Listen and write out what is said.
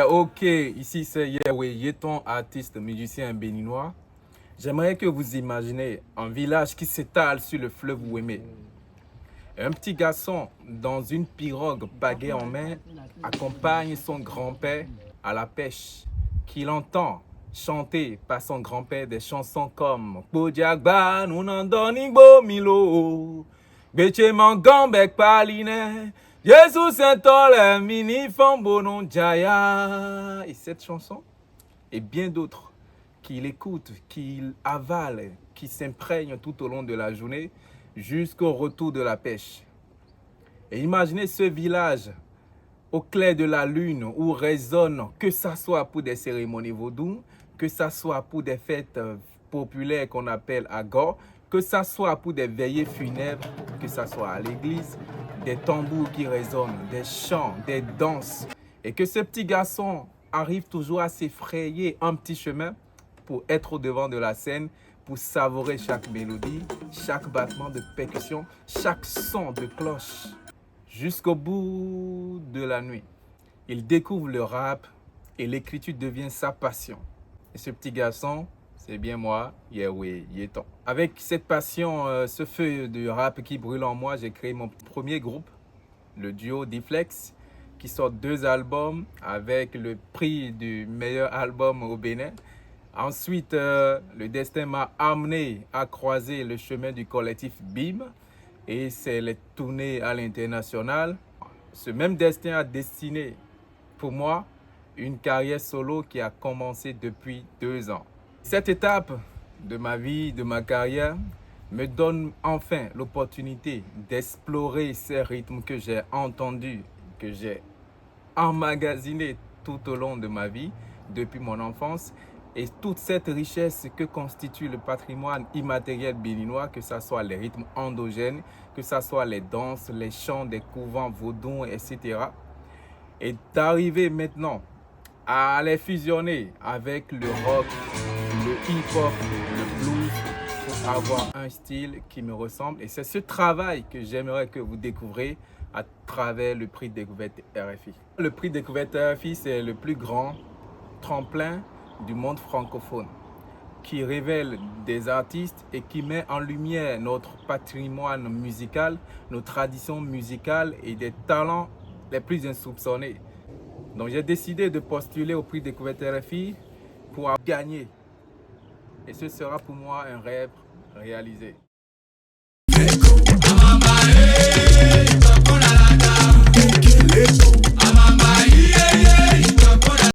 Ok, ici c'est Yeton, artiste musicien béninois. J'aimerais que vous imaginez un village qui s'étale sur le fleuve Ouémé. Un petit garçon dans une pirogue pagaie en main accompagne son grand-père à la pêche, qu'il entend chanter par son grand-père des chansons comme Bodiagba, Nunandonigbo Milo, Beche Mangambek Paline, Jésus Saint-Ole, Mini Fambonon Jaya. Et cette chanson et bien d'autres qu'il écoute, qu'il avale, qui s'imprègnent tout au long de la journée jusqu'au retour de la pêche. Et imaginez ce village au clair de la lune où résonne, que ça soit pour des cérémonies vaudou, que ça soit pour des fêtes populaires qu'on appelle agor, que ça soit pour des veillées funèbres, que ça soit à l'église, des tambours qui résonnent, des chants, des danses, et que ce petit garçon arrive toujours à s'effrayer un petit chemin pour être au devant de la scène, pour savourer chaque mélodie, chaque battement de percussion, chaque son de cloche. Jusqu'au bout de la nuit, il découvre le rap et l'écriture devient sa passion. Et ce petit garçon, c'est bien moi, Yeton. Avec cette passion, ce feu de rap qui brûle en moi, j'ai créé mon premier groupe, le duo Deflex, qui sort 2 albums avec le prix du meilleur album au Bénin. Ensuite, le destin m'a amené à croiser le chemin du collectif BIM et c'est les tournées à l'international. Ce même destin a destiné pour moi une carrière solo qui a commencé depuis 2 ans. Cette étape de ma vie, de ma carrière, me donne enfin l'opportunité d'explorer ces rythmes que j'ai entendus, que j'ai emmagasinés tout au long de ma vie, depuis mon enfance. Et toute cette richesse que constitue le patrimoine immatériel béninois, que ce soit les rythmes endogènes, que ce soit les danses, les chants des couvents vaudous, etc. Et d'arriver maintenant à les fusionner avec le rock, le hip-hop, le blues, pour avoir un style qui me ressemble. Et c'est ce travail que j'aimerais que vous découvrez à travers le prix Découverte RFI. Le prix Découverte RFI, c'est le plus grand tremplin du monde francophone, qui révèle des artistes et qui met en lumière notre patrimoine musical, nos traditions musicales et des talents les plus insoupçonnés. Donc j'ai décidé de postuler au prix Découverte RFI pour gagner. Et ce sera pour moi un rêve réalisé.